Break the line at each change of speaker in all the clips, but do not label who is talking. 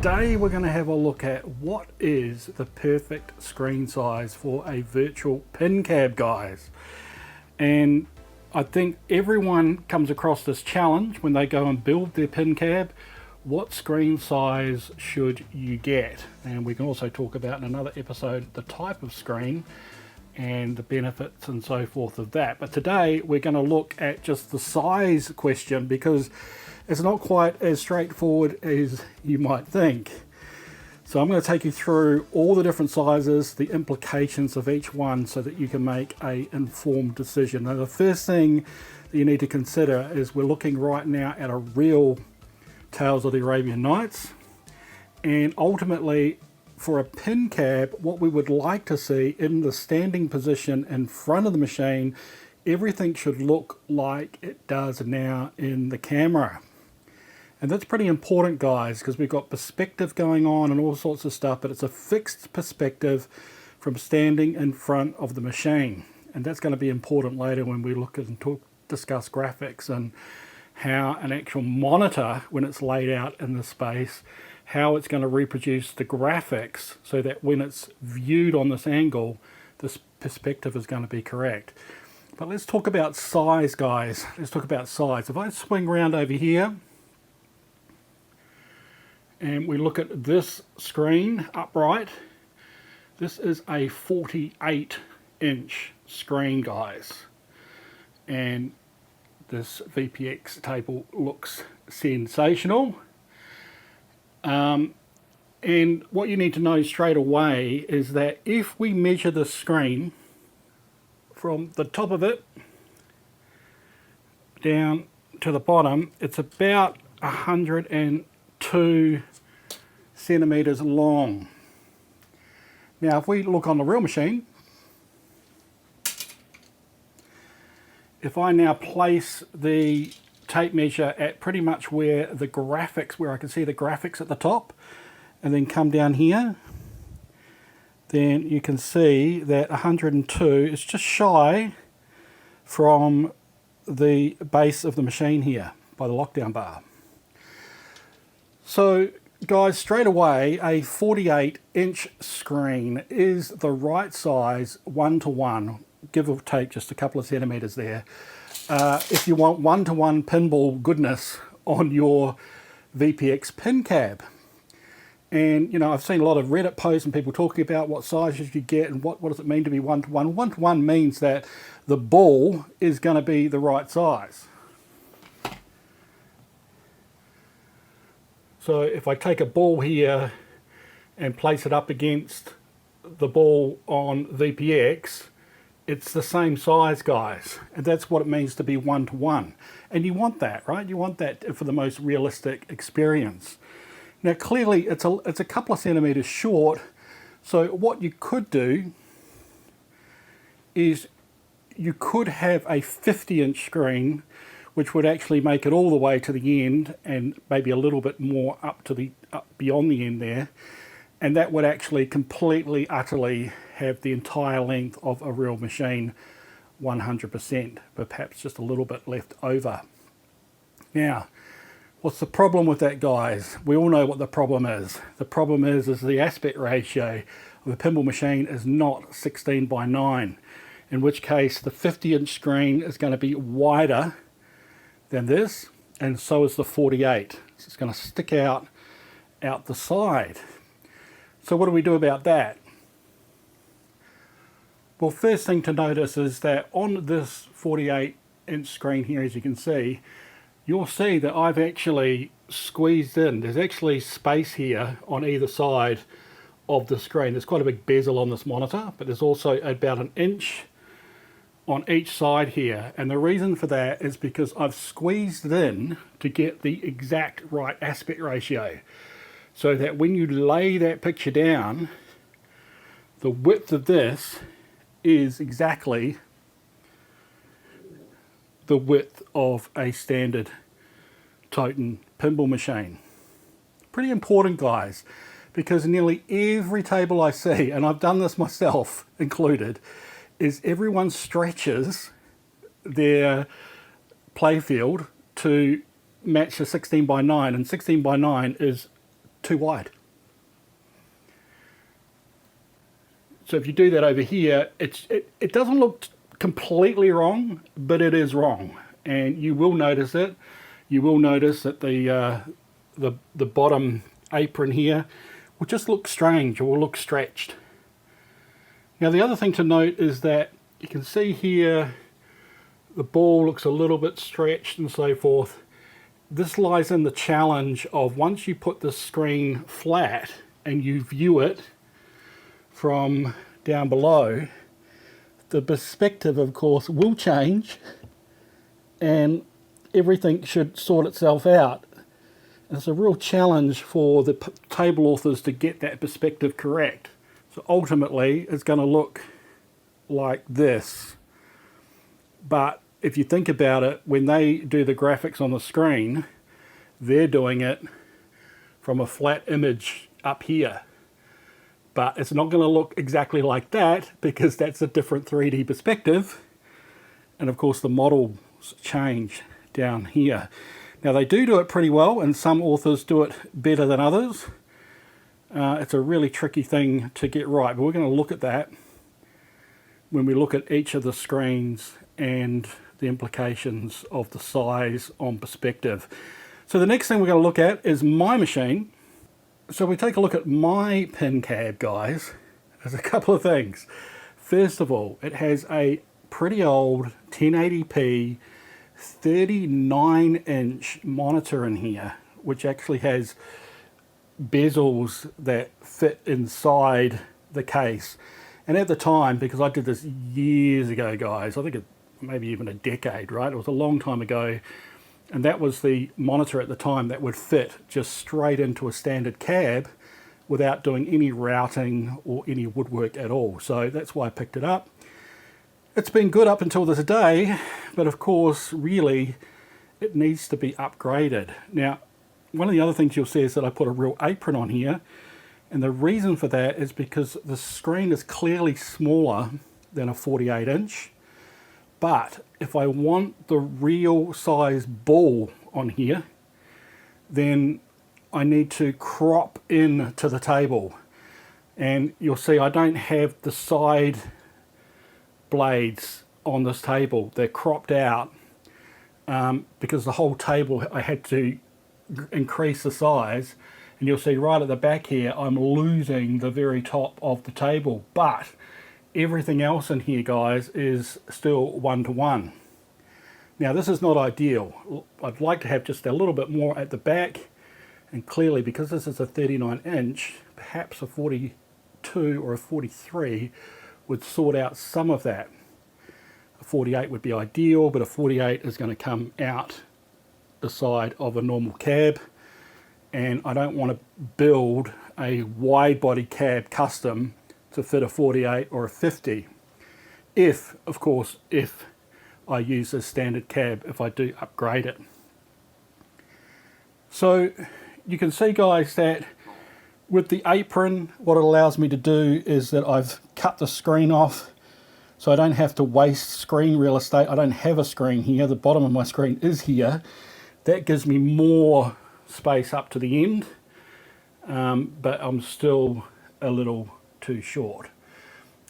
Today we're going to have a look at what is the perfect screen size for a virtual Pincab, guys. And I think everyone comes across this challenge when they go and build their Pincab. What screen size should you get? And we can also talk about in another episode the type of screen and the benefits and so forth of that. But today we're going to look at just the size question, because it's not quite as straightforward as you might think. So I'm going to take you through all the different sizes, the implications of each one, so that you can make an informed decision. Now, the first thing that you need to consider is we're looking right now at a real Tales of the Arabian Nights, and ultimately for a Pincab, what we would like to see in the standing position in front of the machine, everything should look like it does now in the camera. And that's pretty important, guys, because we've got perspective going on and all sorts of stuff, but it's a fixed perspective from standing in front of the machine. And that's going to be important later when we look and discuss graphics and how an actual monitor, when it's laid out in the space, how it's going to reproduce the graphics so that when it's viewed on this angle, this perspective is going to be correct. But let's talk about size, guys. Let's talk about size. If I swing around over here, and we look at this screen upright, this is a 48-inch screen, guys. And this VPX table looks sensational. And what you need to know straight away is that if we measure the screen from the top of it down to the bottom, it's about 102 centimeters long. Now if we look on the real machine, if I now place the tape measure at pretty much where the graphics, where I can see the graphics at the top, and then come down here, then you can see that 102 is just shy from the base of the machine here by the lockdown bar. So guys, straight away, a 48-inch screen is the right size, 1-to-1, give or take just a couple of centimeters there. If you want 1-to-1 pinball goodness on your VPX Pincab. And, you know, I've seen a lot of Reddit posts and people talking about what sizes you get and what does it mean to be 1-to-1. 1-to-1 means that the ball is going to be the right size. So if I take a ball here and place it up against the ball on VPX, it's the same size, guys. And that's what it means to be 1-to-1. And you want that, right? You want that for the most realistic experience. Now clearly it's a couple of centimeters short, so what you could do is you could have a 50-inch screen, which would actually make it all the way to the end and maybe a little bit more up beyond the end there, and that would actually completely, utterly have the entire length of a real machine 100%, but perhaps just a little bit left over. Now, what's the problem with that, guys? We all know what the problem is. The problem is the aspect ratio of the pinball machine is not 16:9, in which case the 50-inch screen is going to be wider than this, and so is the 48. So it's going to stick out the side. So what do we do about that? Well, first thing to notice is that on this 48-inch screen here, as you can see, you'll see that I've actually squeezed in. There's actually space here on either side of the screen. There's quite a big bezel on this monitor, but there's also about an inch on each side here, and the reason for that is because I've squeezed it in to get the exact right aspect ratio, so that when you lay that picture down, the width of this is exactly the width of a standard Toten pinball machine. Pretty important, guys, because nearly every table I see, and I've done this myself included, is everyone stretches their playfield to match a 16:9, and 16:9 is too wide. So if you do that over here, it doesn't look completely wrong, but it is wrong, and you will notice it. You will notice that the bottom apron here will just look strange, or will look stretched. Now the other thing to note is that you can see here the ball looks a little bit stretched and so forth. This lies in the challenge of once you put the screen flat and you view it from down below, the perspective of course will change and everything should sort itself out. And it's a real challenge for the table authors to get that perspective correct. So ultimately it's going to look like this. But if you think about it, when they do the graphics on the screen, they're doing it from a flat image up here. But it's not going to look exactly like that because that's a different 3D perspective. And of course the models change down here. Now they do it pretty well, and some authors do it better than others. It's a really tricky thing to get right, but we're going to look at that when we look at each of the screens and the implications of the size on perspective. So the next thing we're going to look at is my machine. So we take a look at my Pincab, guys. There's a couple of things. First of all, it has a pretty old 1080p 39-inch monitor in here, which actually has bezels that fit inside the case. And at the time, because I did this years ago, guys, I think it maybe even a decade, right? It was a long time ago. And that was the monitor at the time that would fit just straight into a standard cab without doing any routing or any woodwork at all. So that's why I picked it up. It's been good up until this day, but of course, really, it needs to be upgraded. Now, one of the other things you'll see is that I put a real apron on here. And the reason for that is because the screen is clearly smaller than a 48-inch. But if I want the real size ball on here, then I need to crop in to the table. And you'll see I don't have the side blades on this table. They're cropped out because the whole table, I had to increase the size. And you'll see right at the back here, I'm losing the very top of the table. But everything else in here, guys, is still 1-to-1. Now this is not ideal. I'd like to have just a little bit more at the back, and clearly because this is a 39-inch, perhaps a 42 or a 43 would sort out some of that. A 48 would be ideal, but a 48 is going to come out the side of a normal cab, and I don't want to build a wide body cab custom to fit a 48 or a 50. If, of course, if I use a standard cab, if I do upgrade it. So you can see, guys, that with the apron, what it allows me to do is that I've cut the screen off so I don't have to waste screen real estate. I don't have a screen here. The bottom of my screen is here. That gives me more space up to the end, but I'm still a little too short.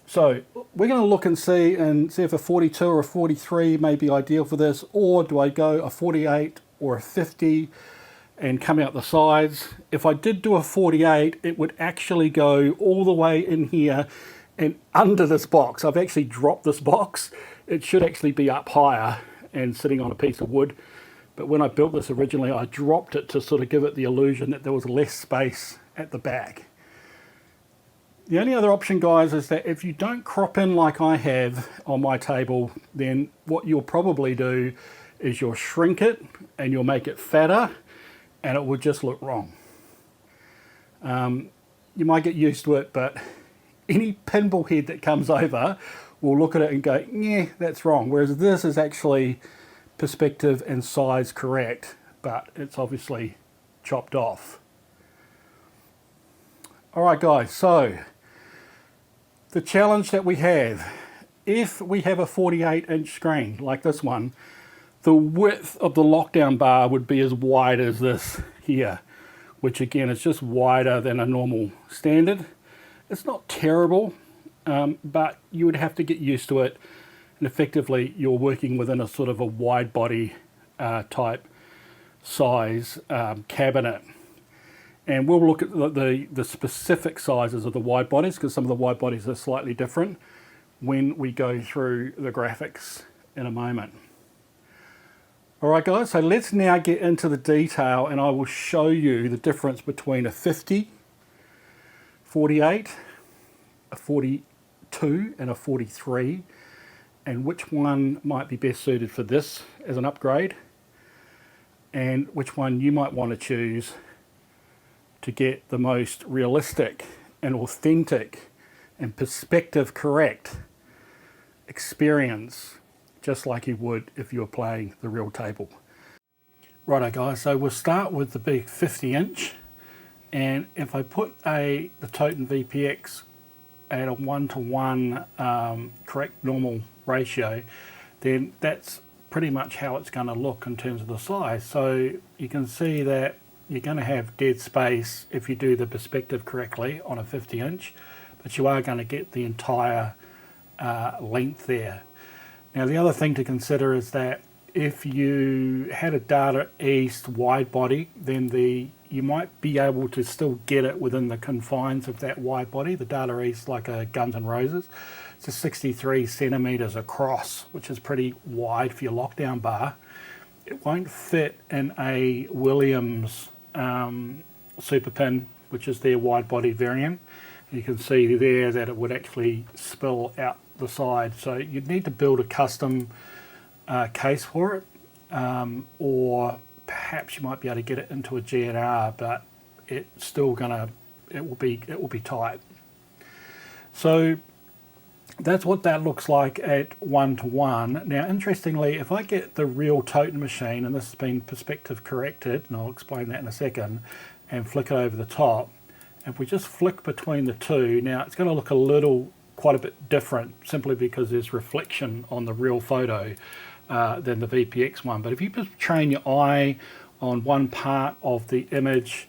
So we're going to look and see if a 42 or a 43 may be ideal for this, or do I go a 48 or a 50 and come out the sides. If I did do a 48, it would actually go all the way in here and under this box. I've actually dropped this box. It should actually be up higher and sitting on a piece of wood. But when I built this originally, I dropped it to sort of give it the illusion that there was less space at the back. The only other option, guys, is that if you don't crop in like I have on my table, then what you'll probably do is you'll shrink it and you'll make it fatter, and it would just look wrong. You might get used to it, but any pinball head that comes over will look at it and go, yeah, that's wrong. Whereas this is actually perspective and size correct, but it's obviously chopped off. All right, guys, so the challenge that we have, if we have a 48-inch screen like this one, the width of the lockdown bar would be as wide as this here. which again is just wider than a normal standard. It's not terrible, but you would have to get used to it, and effectively you're working within a sort of a wide body type size cabinet. And we'll look at the specific sizes of the wide bodies, because some of the wide bodies are slightly different, when we go through the graphics in a moment. Alright guys, so let's now get into the detail, and I will show you the difference between a 50, 48, a 42 and a 43, and which one might be best suited for this as an upgrade, and which one you might want to choose to get the most realistic and authentic and perspective correct experience, just like you would if you were playing the real table. Righto guys, so we'll start with the big 50-inch, and if I put the Toten VPX at a 1:1 correct normal ratio, then that's pretty much how it's going to look in terms of the size. So you can see that you're going to have dead space if you do the perspective correctly on a 50-inch, but you are going to get the entire length there. Now the other thing to consider is that if you had a Data East wide body, then you might be able to still get it within the confines of that wide body. The Data East, like a Guns N' Roses, it's a 63 centimeters across, which is pretty wide for your lockdown bar. It won't fit in a Williams Super Pin, which is their wide body variant. And you can see there that it would actually spill out the side, so you'd need to build a custom case for it, or perhaps you might be able to get it into a GNR, but it will be tight. So that's what that looks like at 1:1. Now interestingly, if I get the real Toten machine, and this has been perspective corrected, and I'll explain that in a second, and flick it over the top, if we just flick between the two, now it's going to look quite a bit different, simply because there's reflection on the real photo than the VPX one. But if you just train your eye on one part of the image,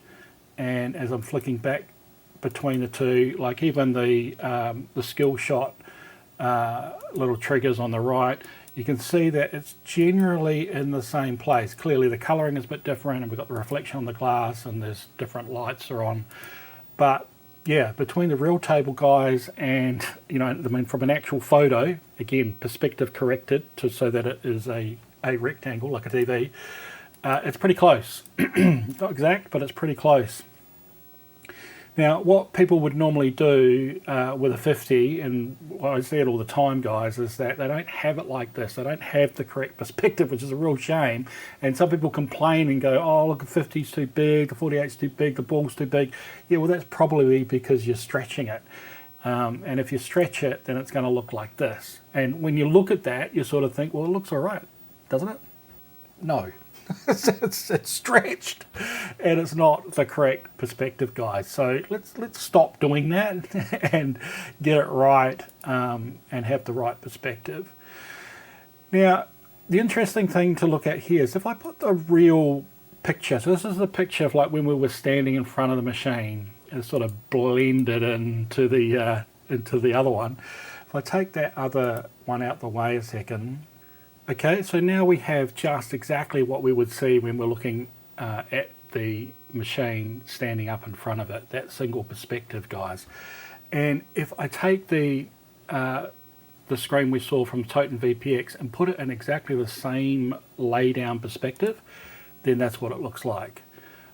and as I'm flicking back between the two, like even the skill shot little triggers on the right, you can see that it's generally in the same place. Clearly the colouring is a bit different, and we've got the reflection on the glass, and there's different lights are on. But yeah, between the real table guys and, from an actual photo, again, perspective corrected so that it is a rectangle like a TV, it's pretty close. Not exact, but it's pretty close. Now, what people would normally do with a 50, and I see it all the time, guys, is that they don't have it like this. They don't have the correct perspective, which is a real shame. And some people complain and go, oh, look, the 50's too big, the 48's too big, the ball's too big. Yeah, well, that's probably because you're stretching it. And if you stretch it, then it's going to look like this. And when you look at that, you sort of think, well, it looks all right, doesn't it? No. it's stretched, and it's not the correct perspective, guys. So let's stop doing that and get it right, and have the right perspective. Now, the interesting thing to look at here is if I put the real picture. So this is the picture of like when we were standing in front of the machine, and sort of blended into the other one. If I take that other one out the way a second. Okay, so now we have just exactly what we would see when we're looking at the machine standing up in front of it, that single perspective, guys. And if I take the screen we saw from Toten VPX and put it in exactly the same lay down perspective, then that's what it looks like.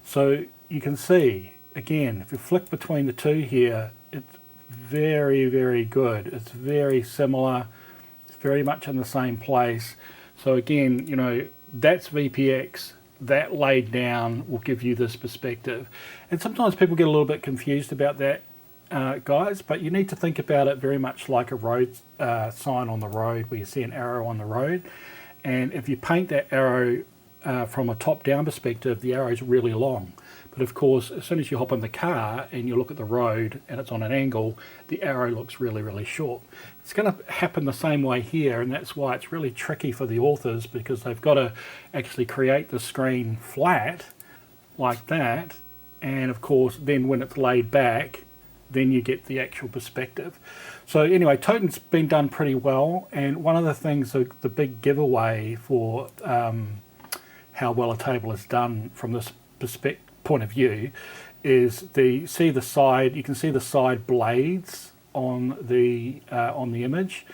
So you can see, again, if you flick between the two here, it's very, very good. It's very similar. Very much in the same place. So again, that's VPX, that laid down will give you this perspective. And sometimes people get a little bit confused about that, guys, but you need to think about it very much like a road sign on the road, where you see an arrow on the road. And if you paint that arrow from a top-down perspective, the arrow is really long. But of course, as soon as you hop in the car and you look at the road and it's on an angle, the arrow looks really, really short. It's going to happen the same way here, and that's why it's really tricky for the authors, because they've got to actually create the screen flat like that, and of course then when it's laid back, then you get the actual perspective. So anyway, toting's been done pretty well, and one of the things, the big giveaway for how well a table is done from this point of view is you can see the side blades on the image,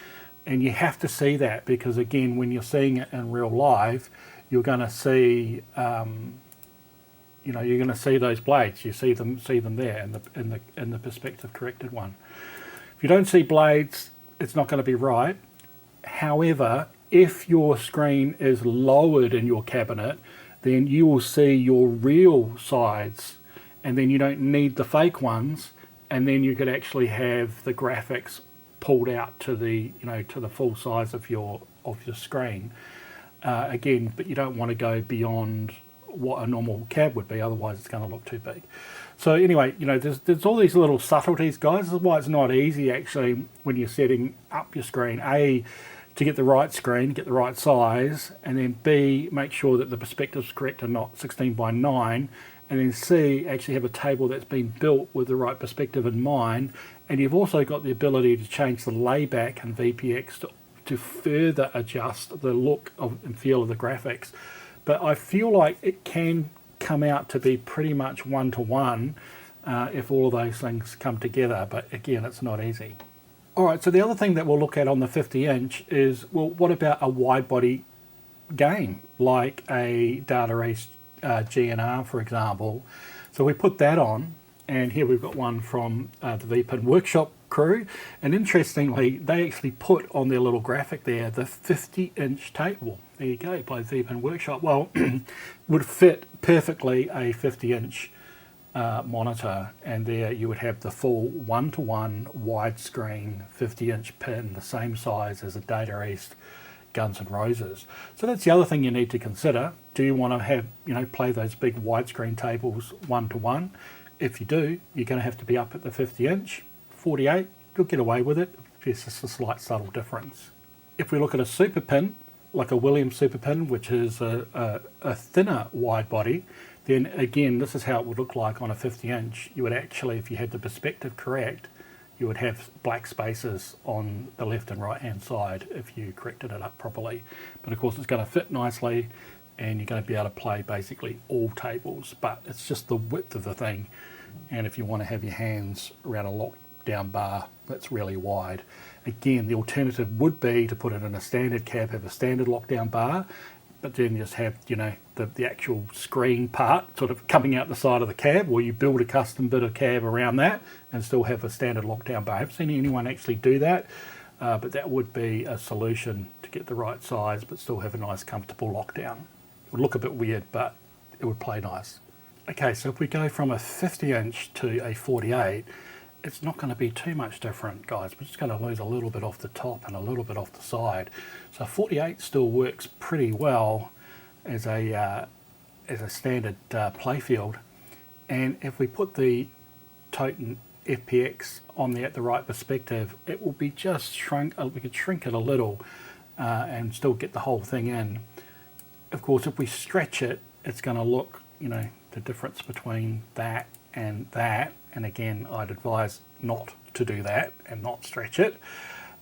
and you have to see that because again, when you're seeing it in real life, you're going to see you're going to see those blades. You see them there in the perspective corrected one. If you don't see blades, it's not going to be right. However, if your screen is lowered in your cabinet, then you will see your real sides, and then you don't need the fake ones, and then you could actually have the graphics pulled out to the full size of your screen. Again, but you don't want to go beyond what a normal cab would be, otherwise it's going to look too big. So anyway, there's all these little subtleties, guys. This is why it's not easy actually when you're setting up your screen. A, to get the right screen, get the right size, and then B, make sure that the perspective's correct and not 16:9, and then C, actually have a table that's been built with the right perspective in mind, and you've also got the ability to change the layback and VPX to further adjust the look and feel of the graphics. But I feel like it can come out to be pretty much one-to-one if all of those things come together, but again, it's not easy. Alright, so the other thing that we'll look at on the 50-inch is, well, what about a wide-body game, like a Data East GNR, for example? So we put that on, and here we've got one from the VPin Workshop crew, and interestingly, they actually put on their little graphic there the 50-inch table. There you go, by VPin Workshop. Well, would fit perfectly a 50-inch monitor, and there you would have the full one-to-one widescreen 50-inch pin, the same size as a Data East Guns N' Roses. So that's the other thing you need to consider. Do you want to have, play those big widescreen tables one-to-one? If you do, you're going to have to be up at the 50-inch. 48, you'll get away with it. It's just a slight subtle difference. If we look at a super pin, like a Williams super pin, which is a thinner wide body, then again, this is how it would look like on a 50-inch. You would actually, if you had the perspective correct, you would have black spaces on the left and right hand side if you corrected it up properly. But of course, it's going to fit nicely, and you're going to be able to play basically all tables, but it's just the width of the thing. And if you want to have your hands around a lockdown bar that's really wide, again, the alternative would be to put it in a standard cab, have a standard lockdown bar, but then just have, the actual screen part sort of coming out the side of the cab, or you build a custom bit of cab around that and still have a standard lockdown bar. I haven't seen anyone actually do that, but that would be a solution to get the right size but still have a nice comfortable lockdown. It would look a bit weird, but it would play nice. Okay, so if we go from a 50-inch to a 48, it's not going to be too much different, guys. We're just going to lose a little bit off the top and a little bit off the side. So 48 still works pretty well as a standard playfield. And if we put the Toten FPX on there at the right perspective, it will be just shrunk. We could shrink it a little and still get the whole thing in. Of course, if we stretch it, it's going to look, the difference between that. And again, I'd advise not to do that and not stretch it.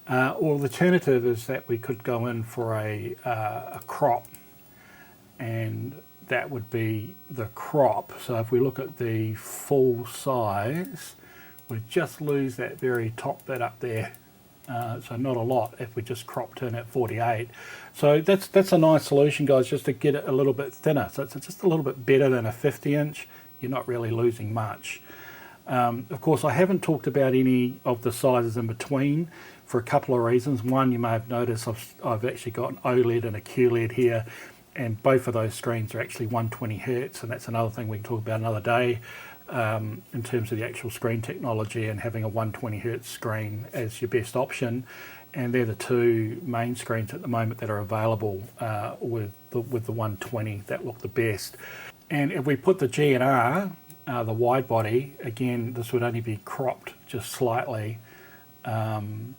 Or the alternative is that we could go in for a crop, and that would be the crop. So if we look at the full size, we just lose that very top bit up there. So not a lot if we just cropped in at 48. So that's a nice solution, guys, just to get it a little bit thinner. So it's just a little bit better than a 50-inch. You're not really losing much. Of course, I haven't talked about any of the sizes in between for a couple of reasons. One, you may have noticed I've actually got an OLED and a QLED here, and both of those screens are actually 120 Hertz, and that's another thing we can talk about another day in terms of the actual screen technology and having a 120 Hertz screen as your best option. And they're the two main screens at the moment that are available with the 120 that look the best. And if we put the GNR, the wide body, again, this would only be cropped just slightly, and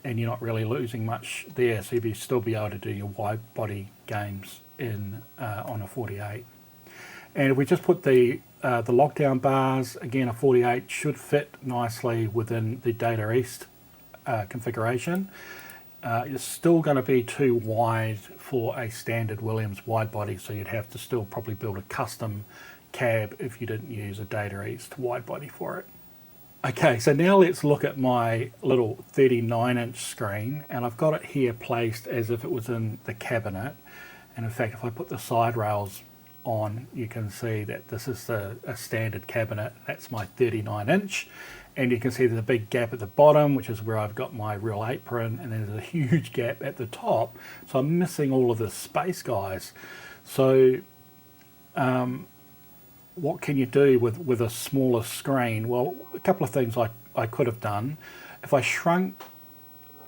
you're not really losing much there, so you'd still be able to do your wide body games on a 48. And if we just put the lockdown bars, again a 48 should fit nicely within the Data East configuration. It's still going to be too wide for a standard Williams wide body, so you'd have to still probably build a custom cab if you didn't use a Data East wide body for it. Okay, so now let's look at my little 39-inch screen, and I've got it here placed as if it was in the cabinet. And in fact, if I put the side rails on, you can see that this is a standard cabinet. That's my 39-inch, and you can see there's a big gap at the bottom, which is where I've got my real apron, and there's a huge gap at the top. So I'm missing all of this space, guys. So what can you do with a smaller screen? Well, a couple of things I could have done. If I shrunk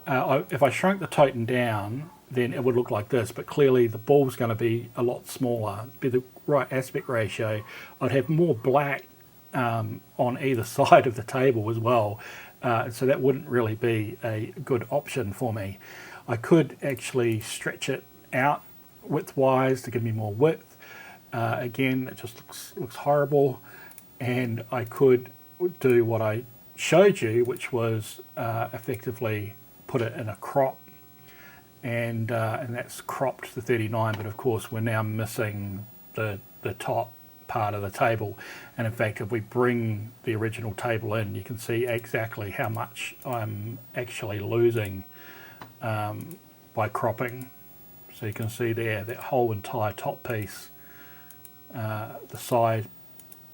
the totem down, then it would look like this, but clearly the ball's going to be a lot smaller, be the right aspect ratio. I'd have more black on either side of the table as well, so that wouldn't really be a good option for me. I could actually stretch it out width-wise to give me more width. Again, it just looks horrible, and I could do what I showed you, which was effectively put it in a crop, and that's cropped to 39, but of course we're now missing the top part of the table. And in fact, if we bring the original table in, you can see exactly how much I'm actually losing by cropping. So you can see there that whole entire top piece, the side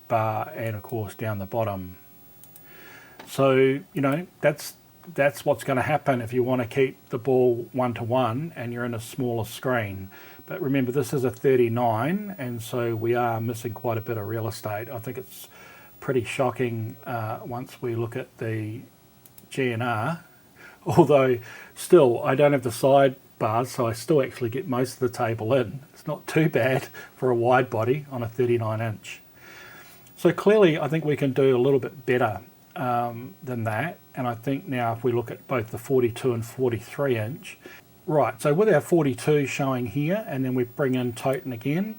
bar, and of course down the bottom. So you know, that's what's going to happen if you want to keep the ball 1-to-1 and you're in a smaller screen. But remember, this is a 39, and so we are missing quite a bit of real estate. I think it's pretty shocking once we look at the GNR, although still I don't have the side bars, so I still actually get most of the table in. It's not too bad for a wide body on a 39-inch. So clearly I think we can do a little bit better than that, and I think now if we look at both the 42 and 43-inch, right, so with our 42 showing here, and then we bring in totem again,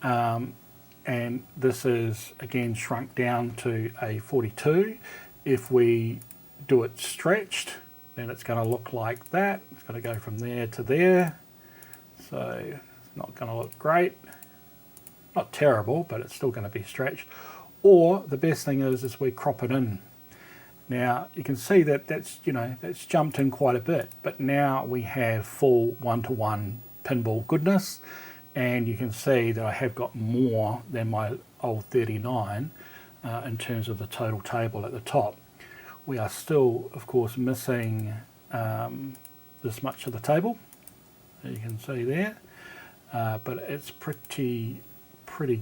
and this is again shrunk down to a 42. If we do it stretched, then it's going to look like that. It's going to go from there to there, so it's not going to look great. Not terrible, but it's still going to be stretched. Or the best thing is we crop it in. Now you can see that that's jumped in quite a bit, but now we have full 1-to-1 pinball goodness, and you can see that I have got more than my old 39 in terms of the total table at the top. We are still, of course, missing this much of the table, you can see there, but it's pretty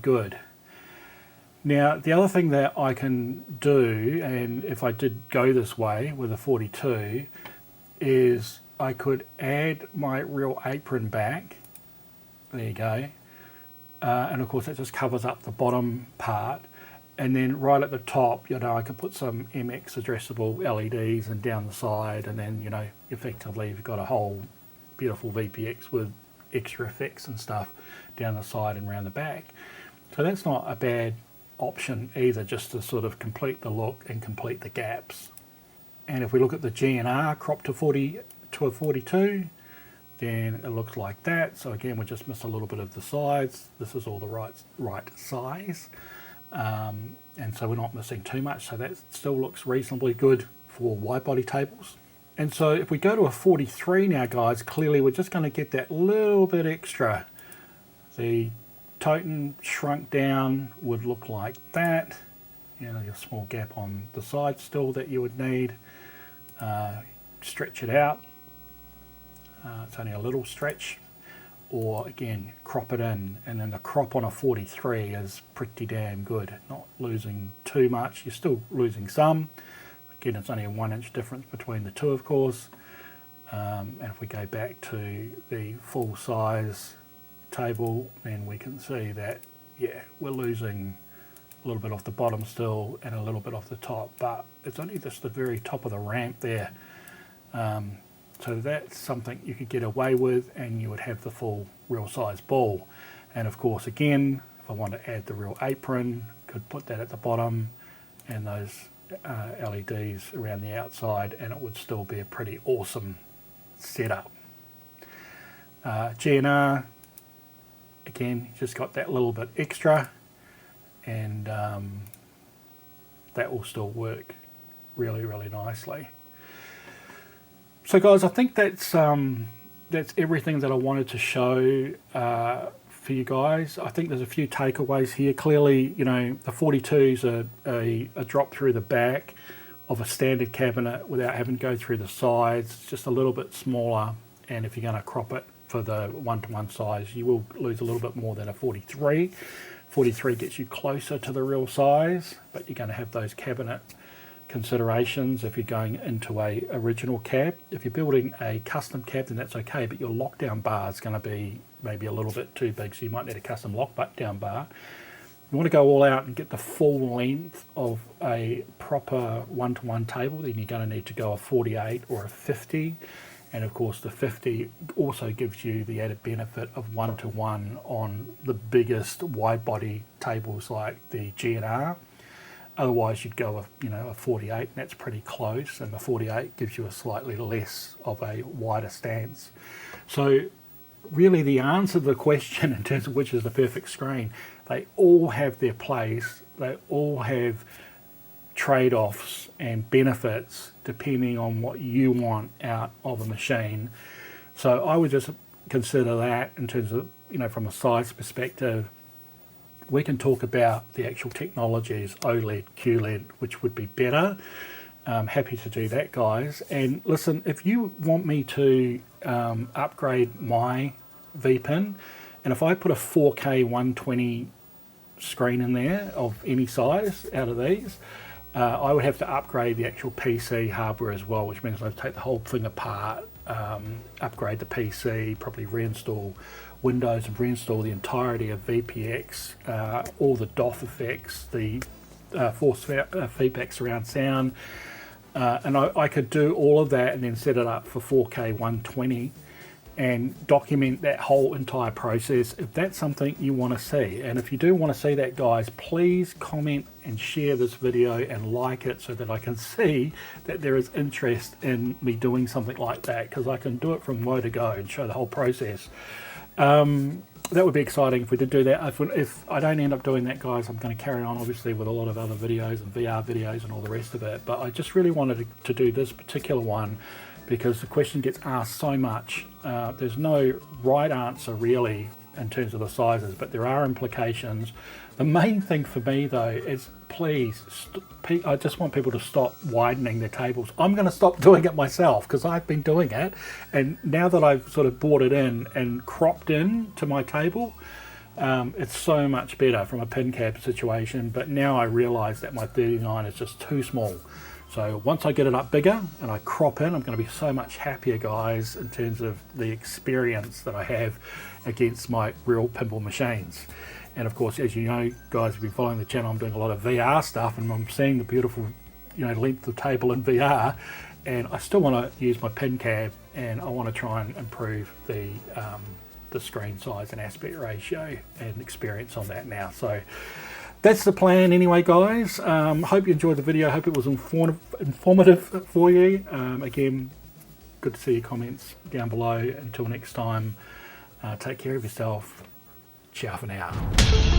good. Now, the other thing that I can do, and if I did go this way with a 42, is I could add my real apron back. There you go. And of course, that just covers up the bottom part. And then right at the top, I could put some MX addressable LEDs and down the side, and then, effectively you've got a whole beautiful VPX with extra effects and stuff down the side and around the back. So that's not a bad option either, just to sort of complete the look and complete the gaps. And if we look at the GNR cropped to a 42, then it looks like that. So again, we just miss a little bit of the sides. This is all the right size. And so we're not missing too much, so that still looks reasonably good for wide body tables. And so if we go to a 43 now, guys, clearly we're just going to get that little bit extra. The totem shrunk down would look like that. A small gap on the side still that you would need. Stretch it out. It's only a little stretch. Or again, crop it in, and then the crop on a 43 is pretty damn good. Not losing too much. You're still losing some. Again, it's only a 1-inch difference between the two, of course. And if we go back to the full size table, then we can see that, yeah, we're losing a little bit off the bottom still and a little bit off the top, but it's only just the very top of the ramp there. So that's something you could get away with, and you would have the full real size ball. And of course, again, If I want to add the real apron, could put that at the bottom, and those LEDs around the outside, and it would still be a pretty awesome setup. GNR, again, just got that little bit extra, and that will still work really, really nicely. So guys, I think that's everything that I wanted to show for you guys. I think there's a few takeaways here. Clearly, you know, the 42s are a drop through the back of a standard cabinet without having to go through the sides. It's just a little bit smaller, and if you're going to crop it for the 1-to-1 size, you will lose a little bit more than a 43. 43 gets you closer to the real size, but you're going to have those cabinet considerations if you're going into a original cab. If you're building a custom cab, then that's okay, but your lockdown bar is going to be maybe a little bit too big, so you might need a custom lockdown bar. You want to go all out and get the full length of a proper 1-to-1 table, then you're going to need to go a 48 or a 50, and of course the 50 also gives you the added benefit of 1-to-1 on the biggest wide body tables like the GNR. Otherwise you'd go a 48, and that's pretty close, and the 48 gives you a slightly less of a wider stance. So really the answer to the question in terms of which is the perfect screen, they all have their place, they all have trade-offs and benefits depending on what you want out of a machine. So I would just consider that in terms of, you know, from a size perspective. We can talk about the actual technologies, OLED, QLED, which would be better. Happy to do that, guys. And listen, if you want me to upgrade my VPin, and if I put a 4K 120 screen in there of any size out of these, I would have to upgrade the actual PC hardware as well, which means I'd take the whole thing apart, upgrade the PC, probably reinstall Windows and reinstall the entirety of VPX, all the DOF effects, the force feedback surround sound, and I could do all of that and then set it up for 4K 120 and document that whole entire process if that's something you want to see. And if you do want to see that, guys, please comment and share this video and like it so that I can see that there is interest in me doing something like that, because I can do it from low to go and show the whole process. That would be exciting if we did do that. If I don't end up doing that, guys, I'm going to carry on obviously with a lot of other videos and VR videos and all the rest of it, but I just really wanted to do this particular one because the question gets asked so much. There's no right answer really in terms of the sizes, but there are implications. The main thing for me though is, please, I just want people to stop widening their tables. I'm going to stop doing it myself because I've been doing it, and now that I've sort of brought it in and cropped in to my table, it's so much better from a Pincab situation. But now I realize that my 39 is just too small. So once I get it up bigger and I crop in, I'm going to be so much happier, guys, in terms of the experience that I have against my real pinball machines. And of course, as you know, guys, if you've been following the channel, I'm doing a lot of VR stuff, and I'm seeing the beautiful, you know, length of table in VR, and I still want to use my Pincab, and I want to try and improve the screen size and aspect ratio and experience on that now. So that's the plan anyway, guys. Hope you enjoyed the video. Hope it was informative for you. Again, good to see your comments down below. Until next time, take care of yourself. Ciao for now.